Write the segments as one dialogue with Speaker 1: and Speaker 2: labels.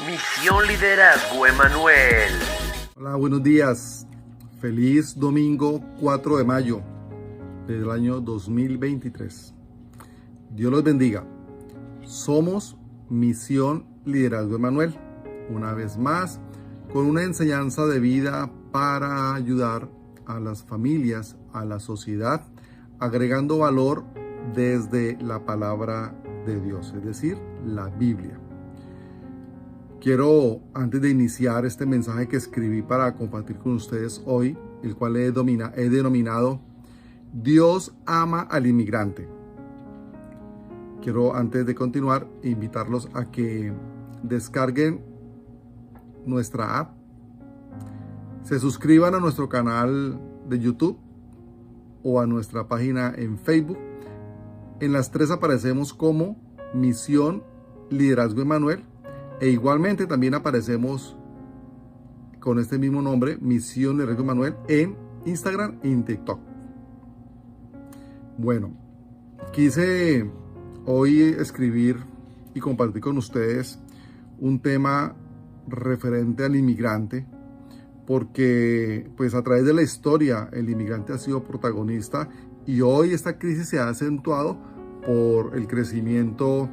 Speaker 1: Misión Liderazgo Emanuel.
Speaker 2: Hola, buenos días. Feliz domingo 4 de mayo del año 2023. Dios los bendiga. Somos Misión Liderazgo Emanuel. Una vez más, con una enseñanza de vida para ayudar a las familias, a la sociedad, agregando valor desde la palabra de Dios, es decir, la Biblia. Quiero, antes de iniciar este mensaje que escribí para compartir con ustedes hoy, el cual he denominado Dios ama al inmigrante. Quiero, antes de continuar, invitarlos a que descarguen nuestra app, se suscriban a nuestro canal de YouTube o a nuestra página en Facebook. En las tres aparecemos como Misión Liderazgo Emanuel. E igualmente también aparecemos con este mismo nombre, Misión Liderazgo Emanuel, en Instagram y en TikTok. Bueno, quise hoy escribir y compartir con ustedes un tema referente al inmigrante, porque pues a través de la historia el inmigrante ha sido protagonista y hoy esta crisis se ha acentuado por el crecimiento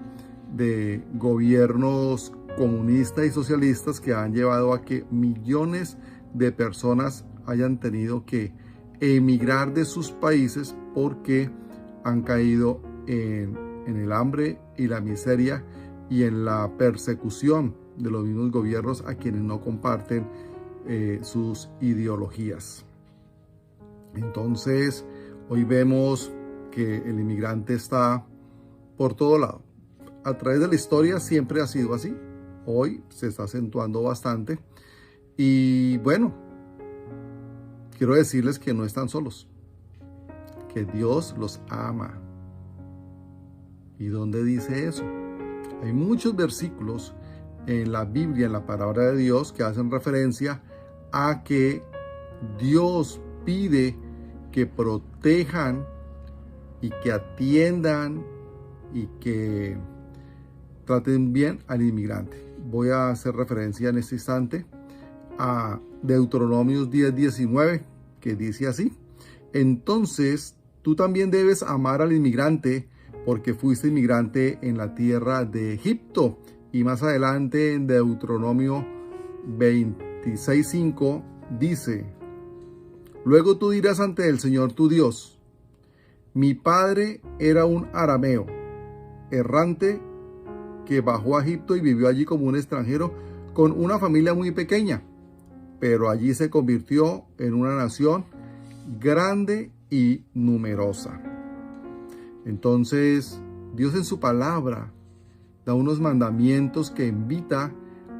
Speaker 2: de gobiernos comunistas y socialistas que han llevado a que millones de personas hayan tenido que emigrar de sus países porque han caído en el hambre y la miseria y en la persecución de los mismos gobiernos a quienes no comparten sus ideologías. Entonces, hoy vemos que el inmigrante está por todo lado. A través de la historia siempre ha sido así. Hoy se está acentuando bastante. Y bueno, quiero decirles que no están solos. Que Dios los ama. ¿Y dónde dice eso? Hay muchos versículos en la Biblia, en la palabra de Dios, que hacen referencia a que Dios pide que protejan y que atiendan y que traten bien al inmigrante. Voy a hacer referencia en este instante a Deuteronomios 10:19, que dice así: entonces tú también debes amar al inmigrante, porque fuiste inmigrante en la tierra de Egipto. Y más adelante en Deuteronomio 26:5 dice: luego tú dirás ante el Señor tu Dios: mi padre era un arameo errante que bajó a Egipto y vivió allí como un extranjero con una familia muy pequeña, pero allí se convirtió en una nación grande y numerosa. Entonces, Dios en su palabra da unos mandamientos que invita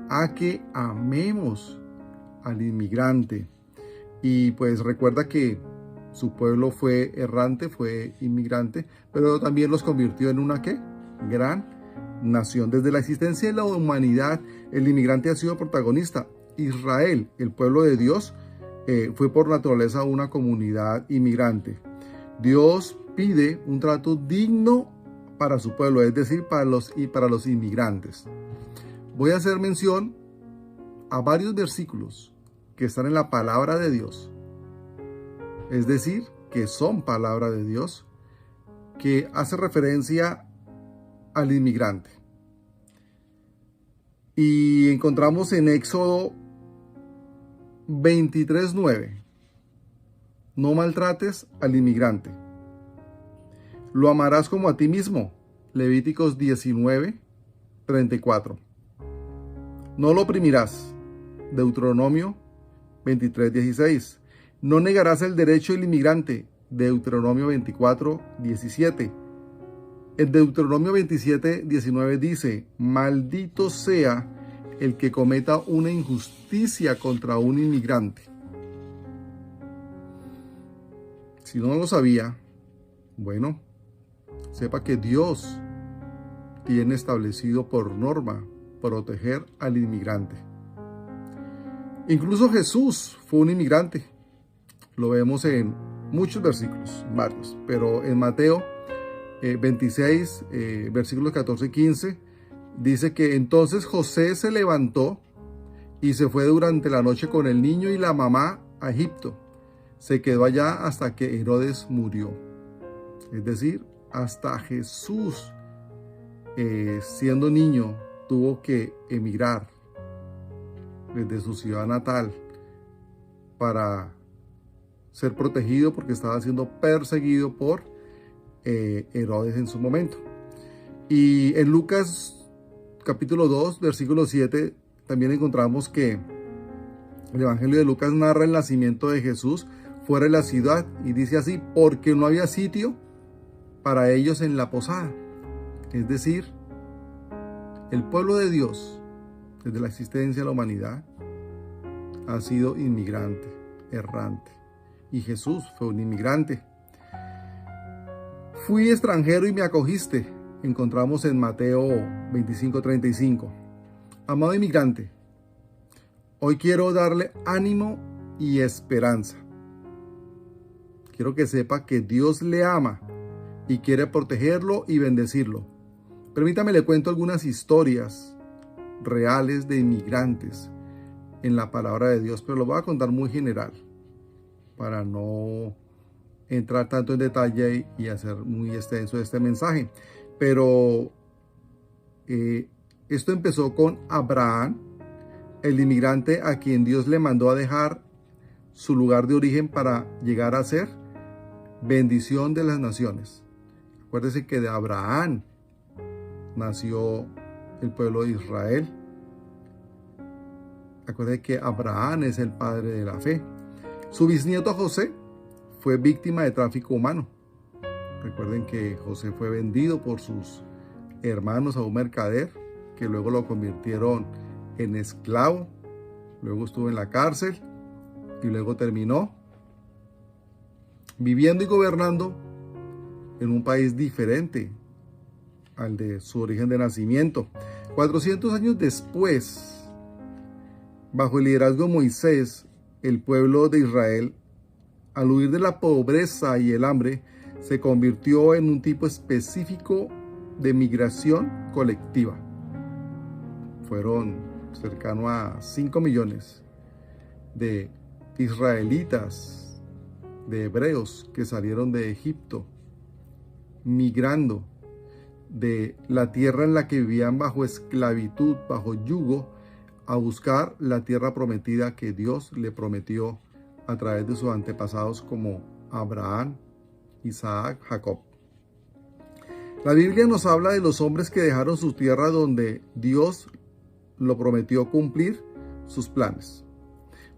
Speaker 2: a que amemos al inmigrante. Y pues recuerda que su pueblo fue errante, fue inmigrante, pero también los convirtió en una ¿qué? Gran nación. Desde la existencia de la humanidad, el inmigrante ha sido protagonista. Israel, el pueblo de Dios, fue por naturaleza una comunidad inmigrante. Dios pide un trato digno para su pueblo, es decir, para los inmigrantes. Voy a hacer mención a varios versículos que están en la palabra de Dios, es decir, que son palabra de Dios, que hace referencia al inmigrante. Y encontramos en Éxodo 23:9: no maltrates al inmigrante, lo amarás como a ti mismo. Levíticos 19:34: no lo oprimirás. Deuteronomio 23:16: no negarás el derecho del inmigrante. Deuteronomio 24:17. En Deuteronomio 27:19 dice: maldito sea el que cometa una injusticia contra un inmigrante. Si no lo sabía, bueno, sepa que Dios tiene establecido por norma proteger al inmigrante. Incluso Jesús fue un inmigrante. Lo vemos en muchos versículos, varios, pero en Mateo 26, versículos 14 y 15, Dice que entonces José se levantó y se fue durante la noche con el niño y la mamá a Egipto. Se quedó allá hasta que Herodes murió. Es decir, hasta Jesús, siendo niño, tuvo que emigrar desde su ciudad natal para ser protegido porque estaba siendo perseguido por Herodes en su momento. Y en Lucas capítulo 2, versículo 7, también encontramos que el Evangelio de Lucas narra el nacimiento de Jesús fuera de la ciudad y dice así: porque no había sitio para ellos en la posada. Es decir, el pueblo de Dios, desde la existencia de la humanidad, ha sido inmigrante, errante. Y Jesús fue un inmigrante. Fui extranjero y me acogiste. Encontramos en Mateo 25:35. Amado inmigrante, hoy quiero darle ánimo y esperanza. Quiero que sepa que Dios le ama y quiere protegerlo y bendecirlo. Permítame le cuento algunas historias reales de inmigrantes en la palabra de Dios, pero lo voy a contar muy general para no entrar tanto en detalle y hacer muy extenso este mensaje. Pero esto empezó con Abraham, el inmigrante a quien Dios le mandó a dejar su lugar de origen para llegar a ser bendición de las naciones. Acuérdense que de Abraham nació el pueblo de Israel. Acuérdense que Abraham es el padre de la fe. Su bisnieto José fue víctima de tráfico humano. Recuerden que José fue vendido por sus hermanos a un mercader, que luego lo convirtieron en esclavo. Luego estuvo en la cárcel y luego terminó viviendo y gobernando en un país diferente al de su origen de nacimiento. 400 años después, bajo el liderazgo de Moisés, el pueblo de Israel, al huir de la pobreza y el hambre, se convirtió en un tipo específico de migración colectiva. Fueron cercano a 5 millones de israelitas, de hebreos que salieron de Egipto, migrando de la tierra en la que vivían bajo esclavitud, bajo yugo, a buscar la tierra prometida que Dios le prometió a través de sus antepasados como Abraham, Isaac, Jacob. La Biblia nos habla de los hombres que dejaron su tierra donde Dios lo prometió cumplir sus planes.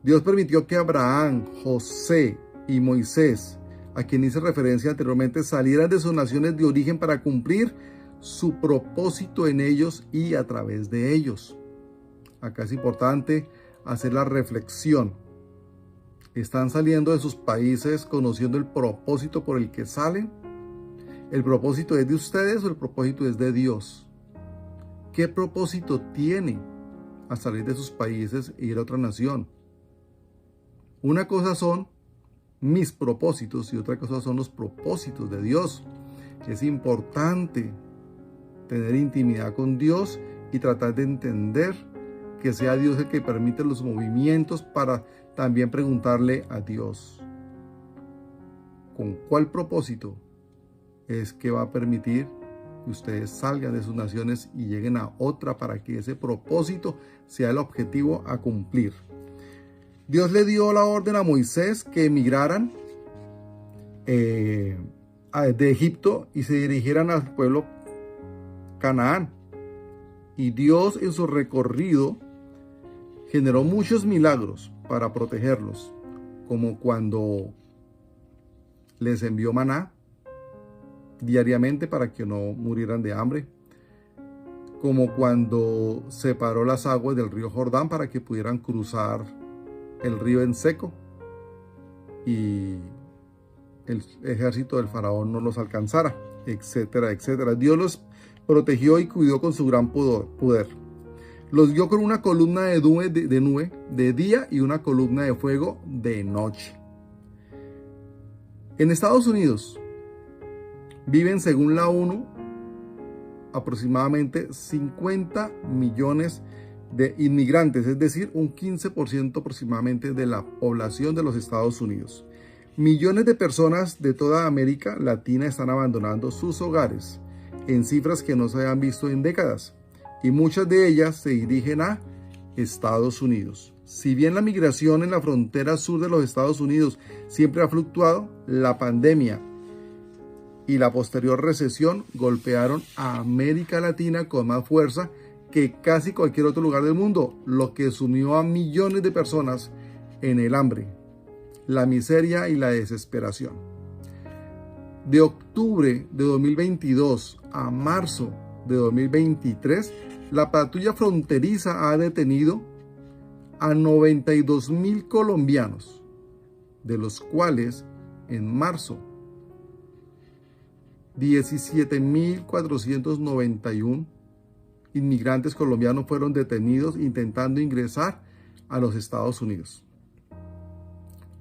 Speaker 2: Dios permitió que Abraham, José y Moisés, a quien hice referencia anteriormente, salieran de sus naciones de origen para cumplir su propósito en ellos y a través de ellos. Acá es importante hacer la reflexión. ¿Están saliendo de sus países conociendo el propósito por el que salen? ¿El propósito es de ustedes o el propósito es de Dios? ¿Qué propósito tienen al salir de sus países e ir a otra nación? Una cosa son mis propósitos y otra cosa son los propósitos de Dios. Es importante tener intimidad con Dios y tratar de entender que sea Dios el que permite los movimientos, para también preguntarle a Dios con cuál propósito es que va a permitir que ustedes salgan de sus naciones y lleguen a otra, para que ese propósito sea el objetivo a cumplir. Dios le dio la orden a Moisés que emigraran de Egipto y se dirigieran al pueblo Canaán. Y Dios, en su recorrido, generó muchos milagros para protegerlos, como cuando les envió maná diariamente para que no murieran de hambre, como cuando separó las aguas del río Jordán para que pudieran cruzar el río en seco y el ejército del faraón no los alcanzara, etcétera, etcétera. Dios los protegió y cuidó con su gran poder. Los guió con una columna de nube de día y una columna de fuego de noche. En Estados Unidos viven, según la ONU, aproximadamente 50 millones de inmigrantes, es decir, un 15% aproximadamente de la población de los Estados Unidos. Millones de personas de toda América Latina están abandonando sus hogares en cifras que no se habían visto en décadas, y muchas de ellas se dirigen a Estados Unidos. Si bien la migración en la frontera sur de los Estados Unidos siempre ha fluctuado, la pandemia y la posterior recesión golpearon a América Latina con más fuerza que casi cualquier otro lugar del mundo, lo que sumió a millones de personas en el hambre, la miseria y la desesperación. De octubre de 2022 a marzo de 2023, la patrulla fronteriza ha detenido a 92,000 colombianos, de los cuales en marzo 17,491 inmigrantes colombianos fueron detenidos intentando ingresar a los Estados Unidos.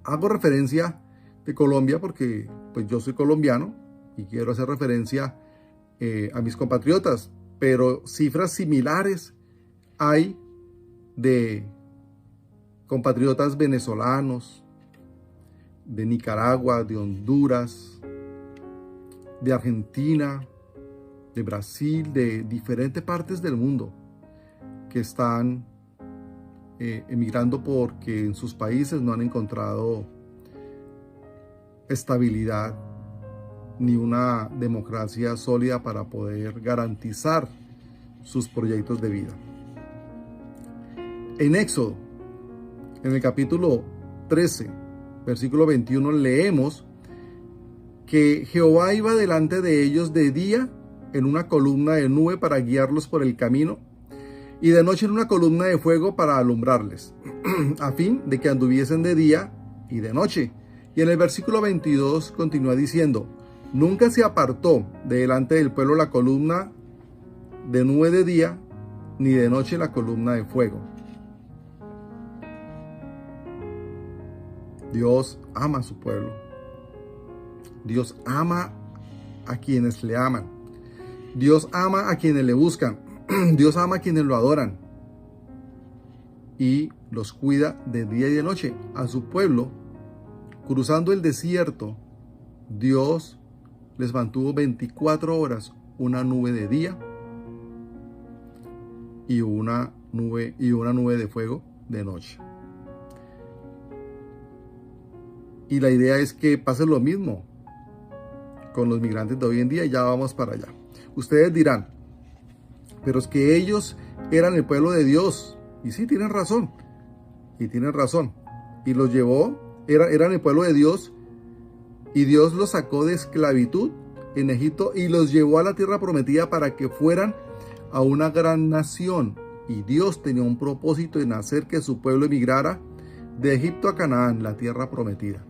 Speaker 2: Hago referencia de Colombia porque pues yo soy colombiano y quiero hacer referencia a mis compatriotas, pero cifras similares hay de compatriotas venezolanos, de Nicaragua, de Honduras, de Argentina, de Brasil, de diferentes partes del mundo que están emigrando porque en sus países no han encontrado estabilidad ni una democracia sólida para poder garantizar sus proyectos de vida. En Éxodo, en el capítulo 13, versículo 21, leemos que Jehová iba delante de ellos de día en una columna de nube para guiarlos por el camino, y de noche en una columna de fuego para alumbrarles, a fin de que anduviesen de día y de noche. Y en el versículo 22 continúa diciendo: nunca se apartó de delante del pueblo la columna de nube de día, ni de noche la columna de fuego. Dios ama a su pueblo. Dios ama a quienes le aman. Dios ama a quienes le buscan. Dios ama a quienes lo adoran. Y los cuida de día y de noche. A su pueblo, cruzando el desierto, Dios les mantuvo 24 horas una nube de día y una nube de fuego de noche. Y la idea es que pase lo mismo con los migrantes de hoy en día, y ya vamos para allá. Ustedes dirán, pero es que ellos eran el pueblo de Dios. Y sí, tienen razón. Y tienen razón. Y los llevó, eran el pueblo de Dios, y Dios los sacó de esclavitud en Egipto y los llevó a la tierra prometida para que fueran a una gran nación. Y Dios tenía un propósito en hacer que su pueblo emigrara de Egipto a Canaán, la tierra prometida.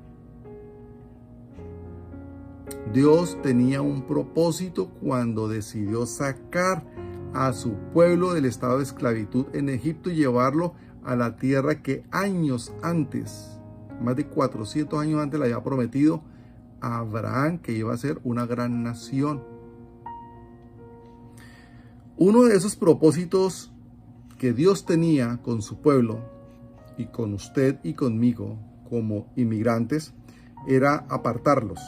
Speaker 2: Dios tenía un propósito cuando decidió sacar a su pueblo del estado de esclavitud en Egipto y llevarlo a la tierra que años antes, más de 400 años antes, le había prometido a Abraham, que iba a ser una gran nación. Uno de esos propósitos que Dios tenía con su pueblo y con usted y conmigo como inmigrantes era apartarlos,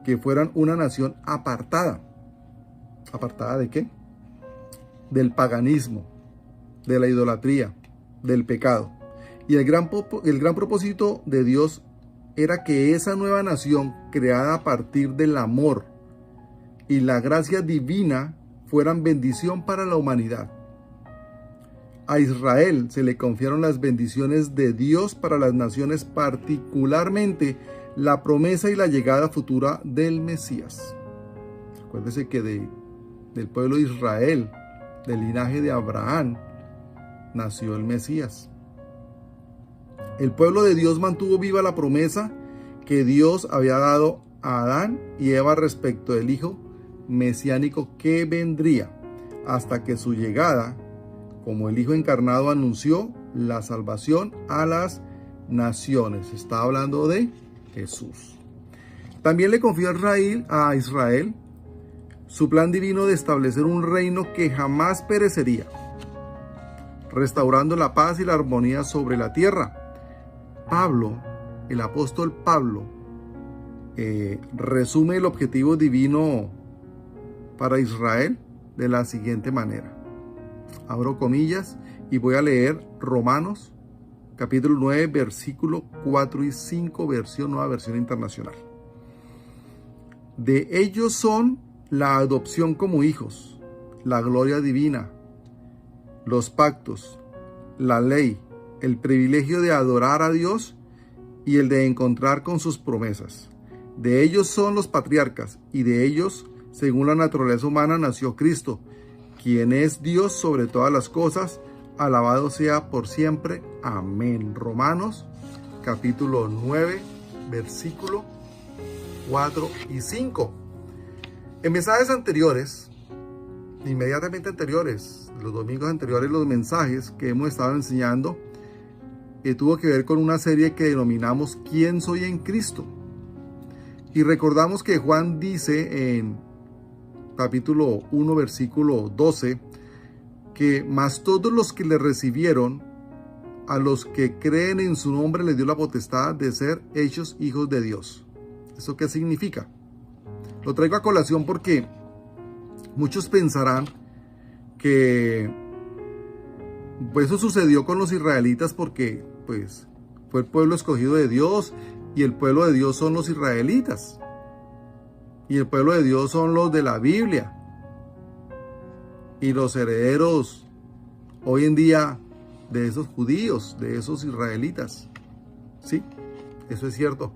Speaker 2: que fueran una nación apartada. ¿Apartada de qué? Del paganismo, de la idolatría, del pecado. Y el gran propósito de Dios era que esa nueva nación, creada a partir del amor y la gracia divina, fueran bendición para la humanidad. A Israel se le confiaron las bendiciones de Dios para las naciones, particularmente la promesa y la llegada futura del Mesías. Acuérdese que del pueblo de Israel, del linaje de Abraham, nació el Mesías. El pueblo de Dios mantuvo viva la promesa que Dios había dado a Adán y Eva respecto del Hijo mesiánico que vendría, hasta que su llegada, como el Hijo encarnado, anunció la salvación a las naciones. Está hablando de Jesús. También le confió a Israel su plan divino de establecer un reino que jamás perecería, restaurando la paz y la armonía sobre la tierra. Pablo, el apóstol Pablo, resume el objetivo divino para Israel de la siguiente manera. Abro comillas y voy a leer Romanos capítulo 9, versículo 4 y 5, versión Nueva Versión Internacional. De ellos son la adopción como hijos, la gloria divina, los pactos, la ley, el privilegio de adorar a Dios y el de encontrar con sus promesas. De ellos son los patriarcas, y de ellos, según la naturaleza humana, nació Cristo, quien es Dios sobre todas las cosas, alabado sea por siempre. Amén. Romanos capítulo 9, versículo 4 y 5. En mensajes anteriores, inmediatamente anteriores, los domingos anteriores, los mensajes que hemos estado enseñando, tuvo que ver con una serie que denominamos ¿Quién soy en Cristo? Y recordamos que Juan dice en capítulo 1, versículo 12, que más todos los que le recibieron, a los que creen en su nombre, les dio la potestad de ser hechos hijos de Dios. ¿Eso qué significa? Lo traigo a colación porque muchos pensarán que pues eso sucedió con los israelitas porque pues fue el pueblo escogido de Dios, y el pueblo de Dios son los israelitas, y el pueblo de Dios son los de la Biblia, y los herederos hoy en día de esos judíos, de esos israelitas. Sí, eso es cierto.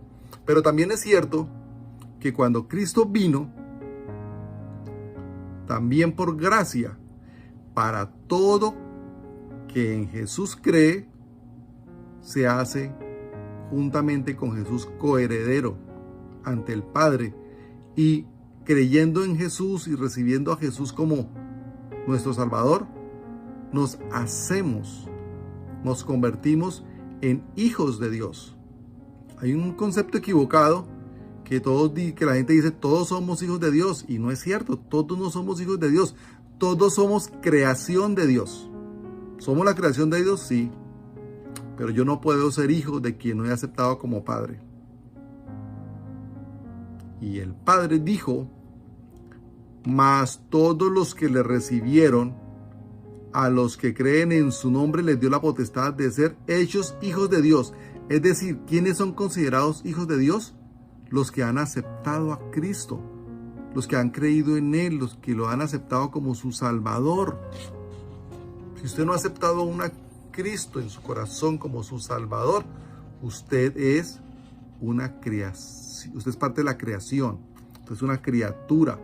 Speaker 2: Pero también es cierto que cuando Cristo vino, también por gracia, para todo que en Jesús cree, se hace juntamente con Jesús coheredero ante el Padre, y creyendo en Jesús y recibiendo a Jesús como nuestro Salvador, nos convertimos en hijos de Dios. Hay un concepto equivocado que la gente dice todos somos hijos de Dios, y no es cierto. Todos no somos hijos de Dios, todos somos creación de Dios. ¿Somos la creación de Dios? Sí, pero yo no puedo ser hijo de quien no he aceptado como Padre. Y el Padre dijo: mas todos los que le recibieron, a los que creen en su nombre, les dio la potestad de ser hechos hijos de Dios. Es decir, ¿quiénes son considerados hijos de Dios? Los que han aceptado a Cristo, los que han creído en Él, los que lo han aceptado como su Salvador. Si usted no ha aceptado a Cristo en su corazón como su Salvador, usted es una creación, usted es parte de la creación, usted es una criatura.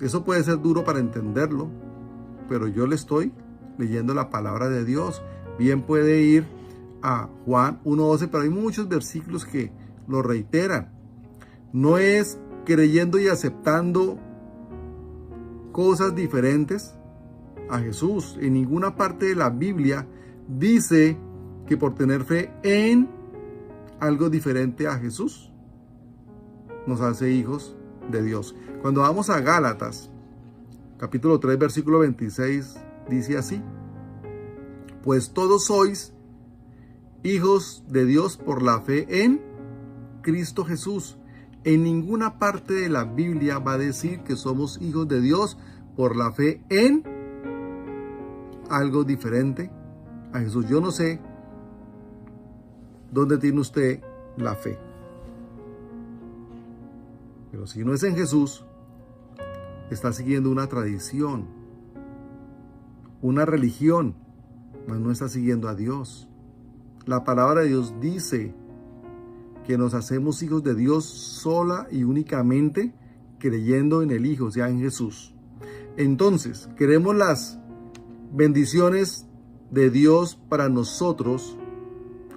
Speaker 2: Eso puede ser duro para entenderlo, pero yo le estoy leyendo la palabra de Dios. Bien puede ir a Juan 1:12, pero hay muchos versículos que lo reiteran. No es creyendo y aceptando cosas diferentes a Jesús. En ninguna parte de la Biblia dice que por tener fe en algo diferente a Jesús nos hace hijos de Dios. Cuando vamos a Gálatas, capítulo 3, versículo 26, dice así: pues todos sois hijos de Dios por la fe en Cristo Jesús. En ninguna parte de la Biblia va a decir que somos hijos de Dios por la fe en algo diferente a Jesús. Yo no sé dónde tiene usted la fe, pero si no es en Jesús, está siguiendo una tradición, una religión, mas no está siguiendo a Dios. La palabra de Dios dice que nos hacemos hijos de Dios sola y únicamente creyendo en el Hijo, o sea, en Jesús. Entonces, queremos las bendiciones de Dios para nosotros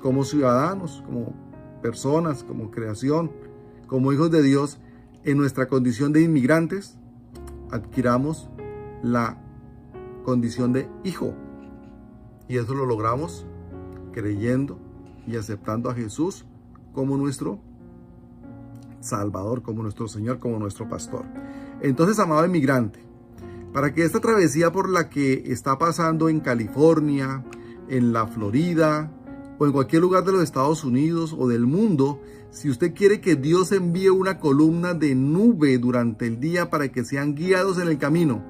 Speaker 2: como ciudadanos, como personas, como creación, como hijos de Dios. En nuestra condición de inmigrantes, adquiramos la condición de hijo. Y eso lo logramos creyendo y aceptando a Jesús como nuestro Salvador, como nuestro Señor, como nuestro pastor. Entonces, amado inmigrante, para que esta travesía por la que está pasando en California, en la Florida o en cualquier lugar de los Estados Unidos o del mundo, si usted quiere que Dios envíe una columna de nube durante el día para que sean guiados en el camino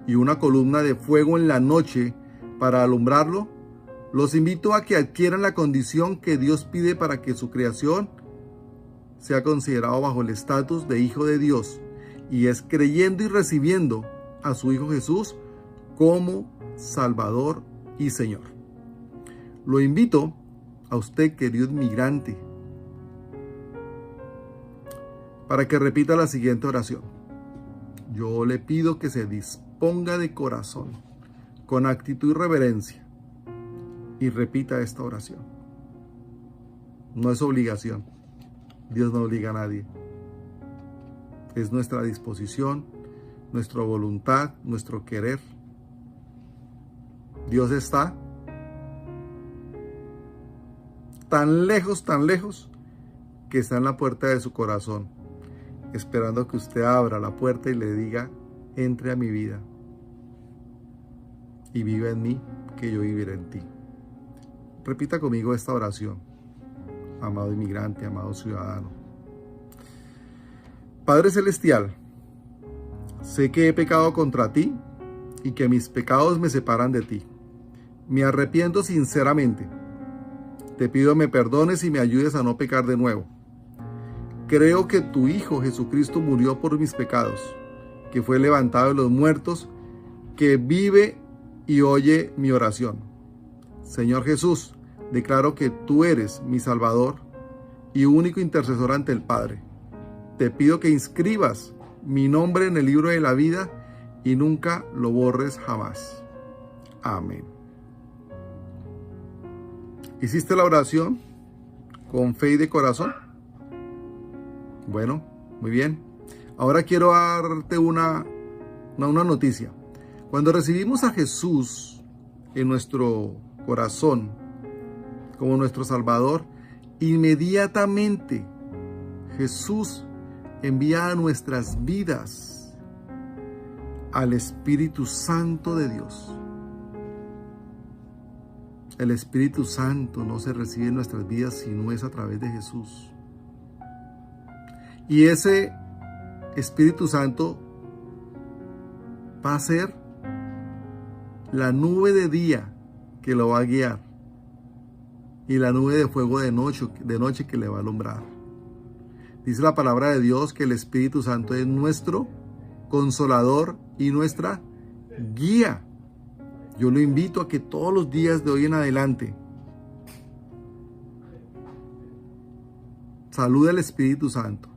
Speaker 2: y una columna de fuego en la noche para alumbrarlo, los invito a que adquieran la condición que Dios pide para que su creación sea considerado bajo el estatus de hijo de Dios, y es creyendo y recibiendo a su Hijo Jesús como Salvador y Señor. Lo invito a usted, querido inmigrante, para que repita la siguiente oración. Yo le pido que se disponga de corazón, con actitud y reverencia, y repita esta oración. No es obligación. Dios no obliga a nadie. Es nuestra disposición, nuestra voluntad, nuestro querer. Dios está tan lejos, que está en la puerta de su corazón, esperando que usted abra la puerta y le diga: entre a mi vida y viva en mí, que yo viviré en ti. Repita conmigo esta oración, amado inmigrante, amado ciudadano. Padre Celestial, sé que he pecado contra ti y que mis pecados me separan de ti. Me arrepiento sinceramente. Te pido me perdones y me ayudes a no pecar de nuevo. Creo que tu Hijo Jesucristo murió por mis pecados, que fue levantado de los muertos, que vive y oye mi oración. Señor Jesús, declaro que tú eres mi Salvador y único intercesor ante el Padre. Te pido que inscribas mi nombre en el libro de la vida y nunca lo borres jamás. Amén. ¿Hiciste la oración con fe y de corazón? Bueno, muy bien. Ahora quiero darte una noticia. Cuando recibimos a Jesús en nuestro corazón como nuestro Salvador, inmediatamente Jesús envía a nuestras vidas al Espíritu Santo de Dios. El Espíritu Santo no se recibe en nuestras vidas si no es a través de Jesús. Y ese Espíritu Santo va a ser la nube de día que lo va a guiar y la nube de fuego de noche que le va a alumbrar. Dice la palabra de Dios que el Espíritu Santo es nuestro consolador y nuestra guía. Yo lo invito a que todos los días de hoy en adelante salude al Espíritu Santo.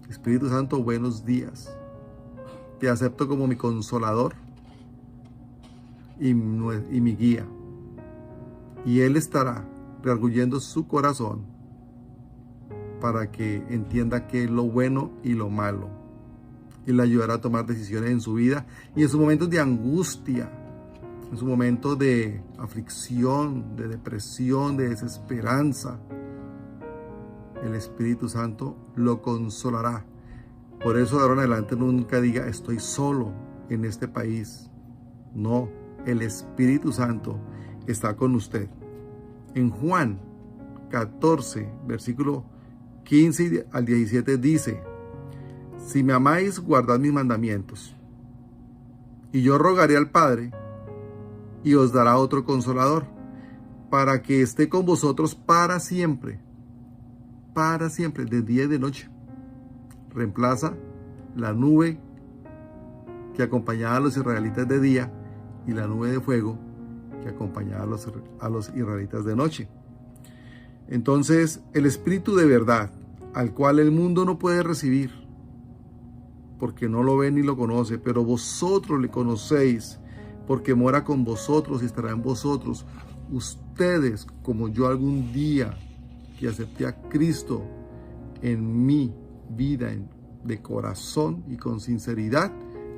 Speaker 2: Espíritu Santo, buenos días. Te acepto como mi consolador y mi guía. Y Él estará rearguyendo su corazón para que entienda qué es lo bueno y lo malo. Y le ayudará a tomar decisiones en su vida y en sus momentos de angustia, en sus momentos de aflicción, de depresión, de desesperanza. El Espíritu Santo lo consolará. Por eso de ahora en adelante nunca diga: estoy solo en este país. No, el Espíritu Santo está con usted. En Juan 14, versículo 15 al 17 dice: si me amáis, guardad mis mandamientos. Y yo rogaré al Padre, y os dará otro consolador, para que esté con vosotros para siempre, de día y de noche. Reemplaza la nube que acompañaba a los israelitas de día y la nube de fuego que acompañaba a los israelitas de noche. Entonces, el Espíritu de verdad, al cual el mundo no puede recibir, porque no lo ve ni lo conoce, pero vosotros le conocéis, porque mora con vosotros y estará en vosotros. Ustedes, como yo algún día que acepté a Cristo en mi vida de corazón y con sinceridad,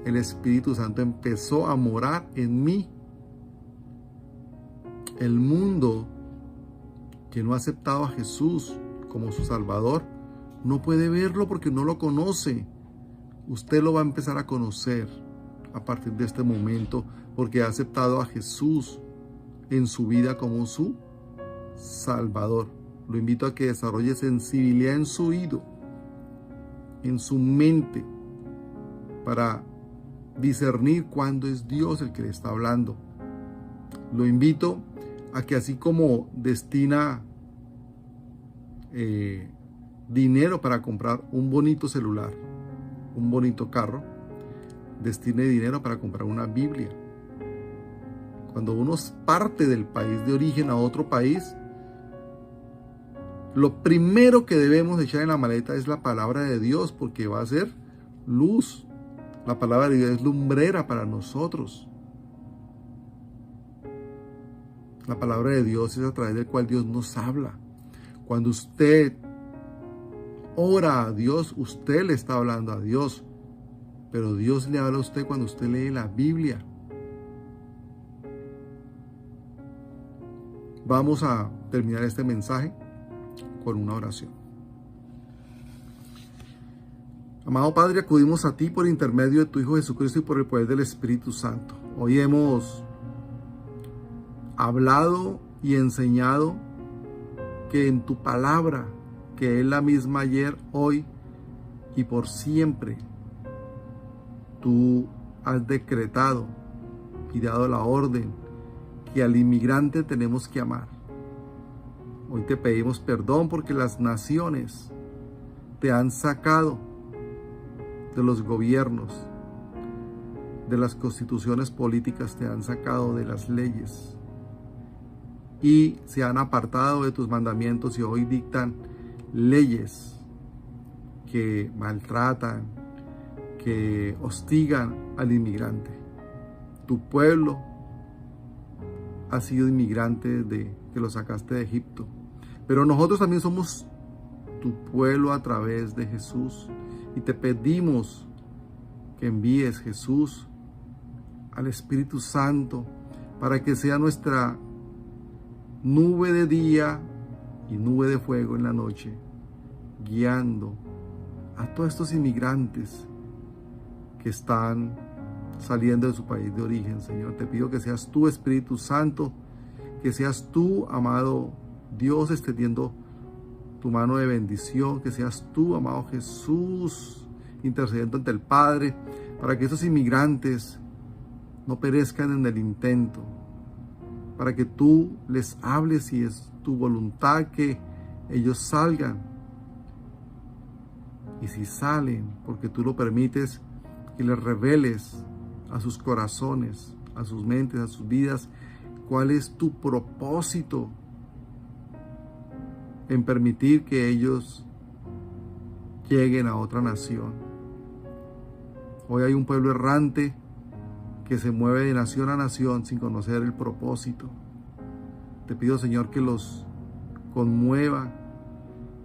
Speaker 2: el Espíritu Santo empezó a morar en mí. El mundo que no ha aceptado a Jesús como su Salvador no puede verlo porque no lo conoce. Usted lo va a empezar a conocer a partir de este momento porque ha aceptado a Jesús en su vida como su Salvador. Lo invito a que desarrolle sensibilidad en su oído, en su mente, para discernir cuándo es Dios el que le está hablando. Lo invito a que, así como destina dinero para comprar un bonito celular, un bonito carro, destine dinero para comprar una Biblia. Cuando uno parte del país de origen a otro país, lo primero que debemos echar en la maleta es la palabra de Dios, porque va a ser luz. La palabra de Dios es lumbrera para nosotros. La palabra de Dios es a través del cual Dios nos habla. Cuando usted ora a Dios, usted le está hablando a Dios. Pero Dios le habla a usted cuando usted lee la Biblia. Vamos a terminar este mensaje con una oración. Amado Padre, acudimos a ti por intermedio de tu Hijo Jesucristo y por el poder del Espíritu Santo. Hoy hemos hablado y enseñado que en tu palabra, que es la misma ayer, hoy y por siempre, tú has decretado y dado la orden que al inmigrante tenemos que amar. Hoy te pedimos perdón porque las naciones te han sacado de los gobiernos, de las constituciones políticas, te han sacado de las leyes y se han apartado de tus mandamientos y hoy dictan leyes que maltratan, que hostigan al inmigrante. Tu pueblo ha sido inmigrante desde que lo sacaste de Egipto, pero nosotros también somos tu pueblo a través de Jesús y te pedimos que envíes, Jesús, al Espíritu Santo para que sea nuestra nube de día y nube de fuego en la noche, guiando a todos estos inmigrantes que están saliendo de su país de origen. Señor, te pido que seas tú, Espíritu Santo, que seas tú, amado Dios, extendiendo tu mano de bendición, que seas tú, amado Jesús, intercediendo ante el Padre, para que estos inmigrantes no perezcan en el intento, para que tú les hables y es tu voluntad que ellos salgan. Y si salen, porque tú lo permites, que les reveles a sus corazones, a sus mentes, a sus vidas, cuál es tu propósito en permitir que ellos lleguen a otra nación. Hoy hay un pueblo errante que se mueve de nación a nación sin conocer el propósito. Te pido, Señor, que los conmueva,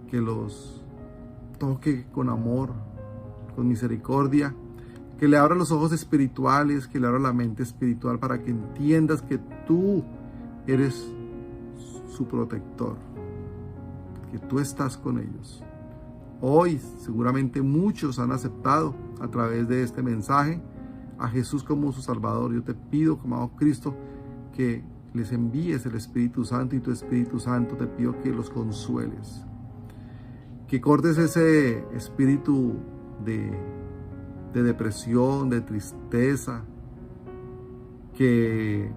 Speaker 2: que los toque con amor, con misericordia, que le abra los ojos espirituales, que le abra la mente espiritual para que entiendas que tú eres su protector, que tú estás con ellos. Hoy seguramente muchos han aceptado a través de este mensaje a Jesús como su Salvador. Yo te pido, como amado Cristo, que les envíes el Espíritu Santo y tu Espíritu Santo te pido que los consueles, que cortes ese espíritu de depresión, de tristeza, que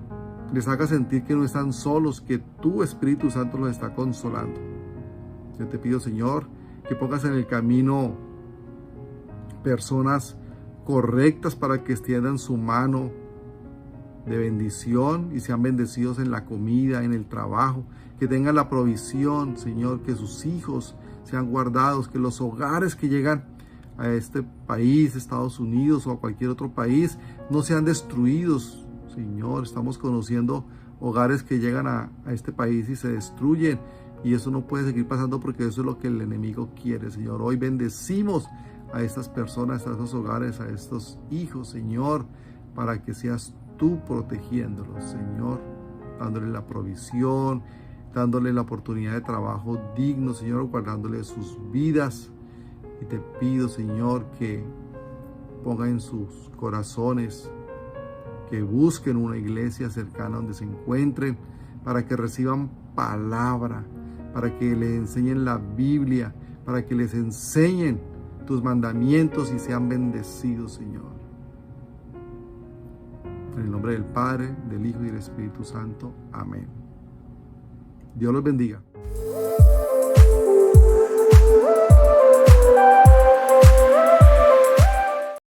Speaker 2: les haga sentir que no están solos, que tu Espíritu Santo los está consolando. Yo te pido, Señor, que pongas en el camino personas correctas para que extiendan su mano de bendición y sean bendecidos en la comida, en el trabajo, que tengan la provisión, Señor, que sus hijos sean guardados, que los hogares que llegan a este país, Estados Unidos o a cualquier otro país, no sean destruidos. Señor, estamos conociendo hogares que llegan a este país y se destruyen, y eso no puede seguir pasando porque eso es lo que el enemigo quiere. Señor, hoy bendecimos a estas personas, a estos hogares, a estos hijos, Señor, para que seas tú protegiéndolos, Señor, dándole la provisión, dándole la oportunidad de trabajo digno, Señor, guardándole sus vidas. Y te pido, Señor, que ponga en sus corazones que busquen una iglesia cercana donde se encuentren, para que reciban palabra, para que les enseñen la Biblia, para que les enseñen tus mandamientos y sean bendecidos, Señor. En el nombre del Padre, del Hijo y del Espíritu Santo. Amén. Dios los bendiga.